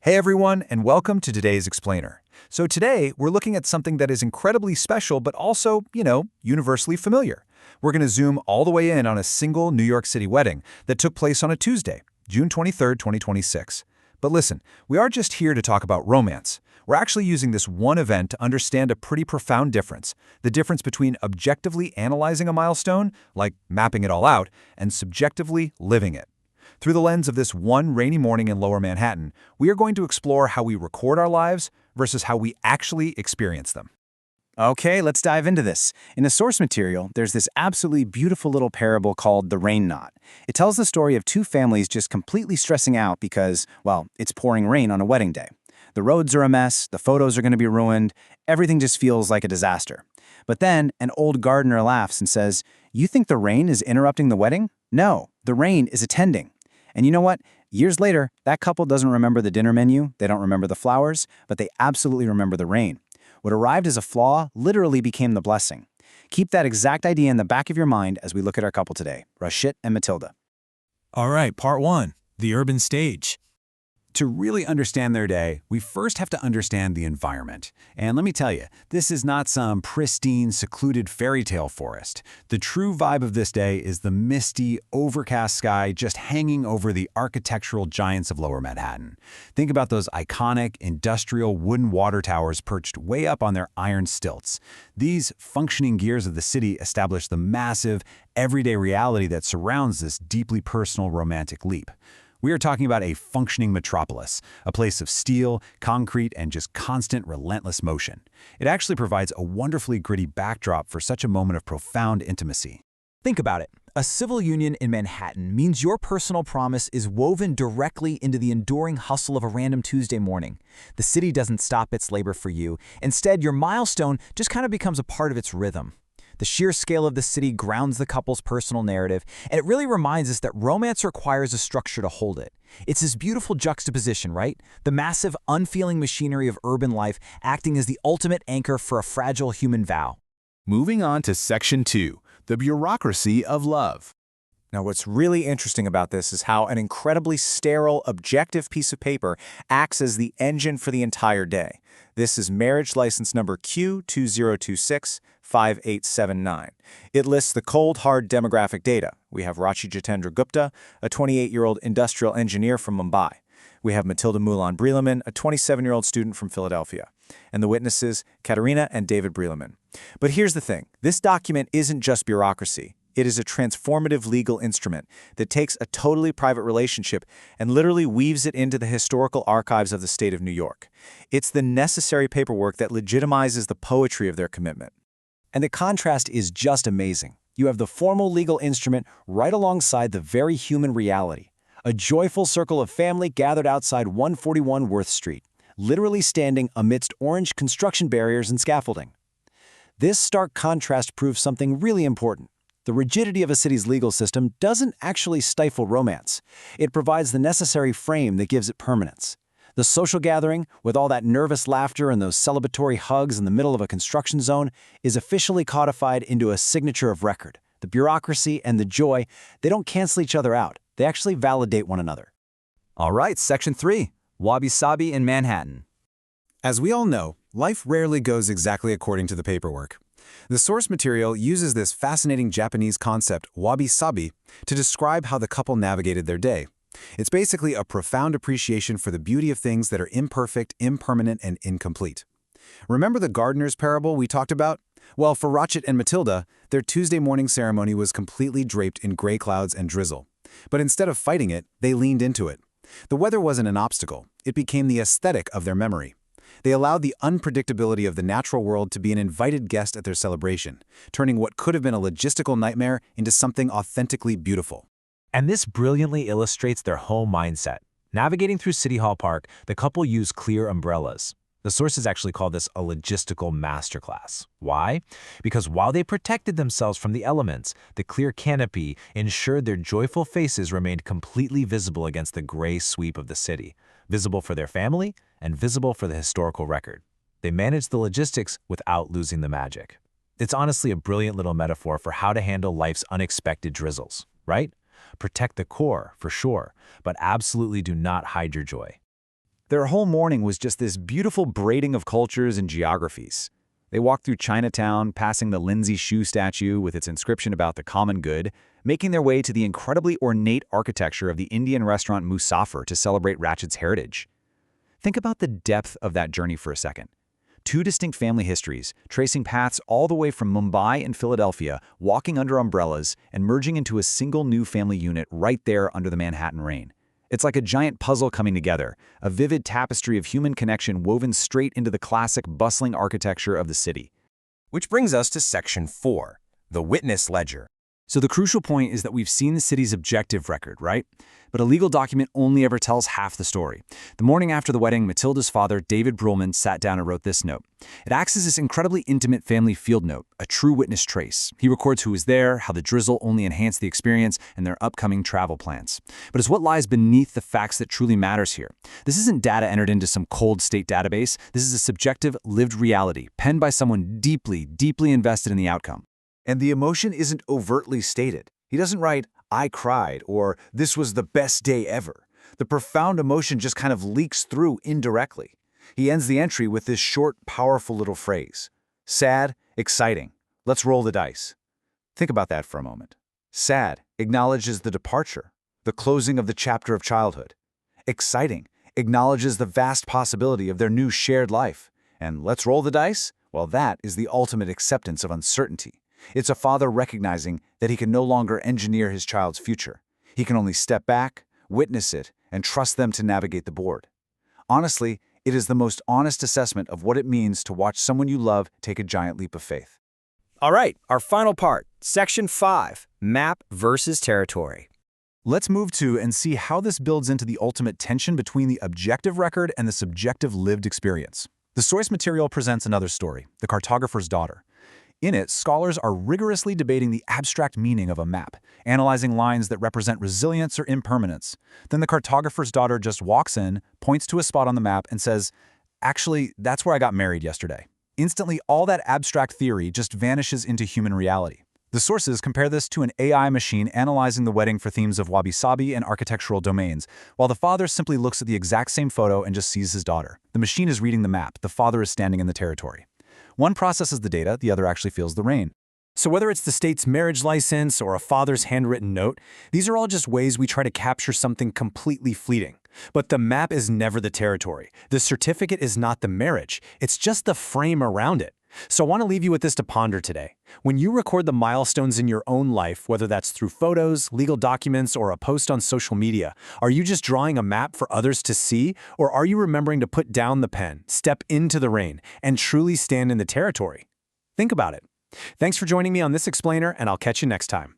Hey everyone, and welcome to today's Explainer. So today, we're looking at something that is incredibly special but also, universally familiar. We're going to zoom all the way in on a single New York City wedding that took place on a Tuesday, June 23, 2026. But listen, we aren't just here to talk about romance. We're actually using this one event to understand a pretty profound difference, the difference between objectively analyzing a milestone, like mapping it all out, and subjectively living it. Through the lens of this one rainy morning in Lower Manhattan, we are going to explore how we record our lives versus how we actually experience them. Okay, let's dive into this. In the source material, there's this absolutely beautiful little parable called The Rain Knot. It tells the story of two families just completely stressing out because, well, it's pouring rain on a wedding day. The roads are a mess, the photos are going to be ruined, everything just feels like a disaster. But then an old gardener laughs and says, "You think the rain is interrupting the wedding? No, the rain is attending." And you know what? Years later, that couple doesn't remember the dinner menu, they don't remember the flowers, but they absolutely remember the rain. What arrived as a flaw literally became the blessing. Keep that exact idea in the back of your mind as we look at our couple today, Rashit and Matilda. All right, part one, the urban stage. To really understand their day, we first have to understand the environment. And let me tell you, this is not some pristine, secluded fairy tale forest. The true vibe of this day is the misty, overcast sky just hanging over the architectural giants of Lower Manhattan. Think about those iconic, industrial wooden water towers perched way up on their iron stilts. These functioning gears of the city establish the massive, everyday reality that surrounds this deeply personal, romantic leap. We are talking about a functioning metropolis, a place of steel, concrete, and just constant, relentless motion. It actually provides a wonderfully gritty backdrop for such a moment of profound intimacy. Think about it. A civil union in Manhattan means your personal promise is woven directly into the enduring hustle of a random Tuesday morning. The city doesn't stop its labor for you. Instead, your milestone just kind of becomes a part of its rhythm. The sheer scale of the city grounds the couple's personal narrative, and it really reminds us that romance requires a structure to hold it. It's this beautiful juxtaposition, right? The massive, unfeeling machinery of urban life acting as the ultimate anchor for a fragile human vow. Moving on to Section 2, the bureaucracy of love. Now, what's really interesting about this is how an incredibly sterile, objective piece of paper acts as the engine for the entire day. This is marriage license number Q20265879. It lists the cold, hard demographic data. We have Rachi Jitendra Gupta, a 28-year-old industrial engineer from Mumbai. We have Matilda Mulan Breelaman, a 27-year-old student from Philadelphia. And the witnesses, Katerina and David Breelaman. But here's the thing. This document isn't just bureaucracy. It is a transformative legal instrument that takes a totally private relationship and literally weaves it into the historical archives of the state of New York. It's the necessary paperwork that legitimizes the poetry of their commitment. And the contrast is just amazing. You have the formal legal instrument right alongside the very human reality. A joyful circle of family gathered outside 141 Worth Street, literally standing amidst orange construction barriers and scaffolding. This stark contrast proves something really important. The rigidity of a city's legal system doesn't actually stifle romance. It provides the necessary frame that gives it permanence. The social gathering, with all that nervous laughter and those celebratory hugs in the middle of a construction zone, is officially codified into a signature of record. The bureaucracy and the joy, they don't cancel each other out. They actually validate one another. All right, Section 3, Wabi Sabi in Manhattan. As we all know, life rarely goes exactly according to the paperwork. The source material uses this fascinating Japanese concept, wabi-sabi, to describe how the couple navigated their day. It's basically a profound appreciation for the beauty of things that are imperfect, impermanent, and incomplete. Remember the gardener's parable we talked about? Well, for Rashit and Matilda, their Tuesday morning ceremony was completely draped in gray clouds and drizzle. But instead of fighting it, they leaned into it. The weather wasn't an obstacle. It became the aesthetic of their memory. They allowed the unpredictability of the natural world to be an invited guest at their celebration, turning what could have been a logistical nightmare into something authentically beautiful. And this brilliantly illustrates their whole mindset. Navigating through City Hall Park, the couple used clear umbrellas. The sources actually call this a logistical masterclass. Why? Because while they protected themselves from the elements, the clear canopy ensured their joyful faces remained completely visible against the gray sweep of the city, visible for their family and visible for the historical record. They managed the logistics without losing the magic. It's honestly a brilliant little metaphor for how to handle life's unexpected drizzles, right? Protect the core, for sure, but absolutely do not hide your joy. Their whole morning was just this beautiful braiding of cultures and geographies. They walked through Chinatown, passing the Lindsay Shoe statue with its inscription about the common good, making their way to the incredibly ornate architecture of the Indian restaurant Musafir to celebrate Ratchet's heritage. Think about the depth of that journey for a second. Two distinct family histories, tracing paths all the way from Mumbai and Philadelphia, walking under umbrellas, and merging into a single new family unit right there under the Manhattan rain. It's like a giant puzzle coming together, a vivid tapestry of human connection woven straight into the classic bustling architecture of the city. Which brings us to Section 4, the Witness Ledger. So the crucial point is that we've seen the city's objective record, right? But a legal document only ever tells half the story. The morning after the wedding, Matilda's father, David Brulman, sat down and wrote this note. It acts as this incredibly intimate family field note, a true witness trace. He records who was there, how the drizzle only enhanced the experience, and their upcoming travel plans. But it's what lies beneath the facts that truly matters here. This isn't data entered into some cold state database. This is a subjective, lived reality, penned by someone deeply, deeply invested in the outcome. And the emotion isn't overtly stated. He doesn't write, "I cried," or "this was the best day ever." The profound emotion just kind of leaks through indirectly. He ends the entry with this short, powerful little phrase. Sad, exciting. Let's roll the dice. Think about that for a moment. Sad acknowledges the departure, the closing of the chapter of childhood. Exciting acknowledges the vast possibility of their new shared life. And let's roll the dice? Well, that is the ultimate acceptance of uncertainty. It's a father recognizing that he can no longer engineer his child's future. He can only step back, witness it, and trust them to navigate the board. Honestly, it is the most honest assessment of what it means to watch someone you love take a giant leap of faith. All right, our final part, Section 5, Map versus Territory. Let's move to and see how this builds into the ultimate tension between the objective record and the subjective lived experience. The source material presents another story, The Cartographer's Daughter. In it, scholars are rigorously debating the abstract meaning of a map, analyzing lines that represent resilience or impermanence. Then the cartographer's daughter just walks in, points to a spot on the map, and says, "Actually, that's where I got married yesterday." Instantly, all that abstract theory just vanishes into human reality. The sources compare this to an AI machine analyzing the wedding for themes of wabi-sabi and architectural domains, while the father simply looks at the exact same photo and just sees his daughter. The machine is reading the map, the father is standing in the territory. One processes the data, the other actually feels the rain. So whether it's the state's marriage license or a father's handwritten note, these are all just ways we try to capture something completely fleeting. But the map is never the territory. The certificate is not the marriage. It's just the frame around it. So I want to leave you with this to ponder today. When you record the milestones in your own life, whether that's through photos, legal documents, or a post on social media, are you just drawing a map for others to see, or are you remembering to put down the pen, step into the rain, and truly stand in the territory? Think about it. Thanks for joining me on this explainer, and I'll catch you next time.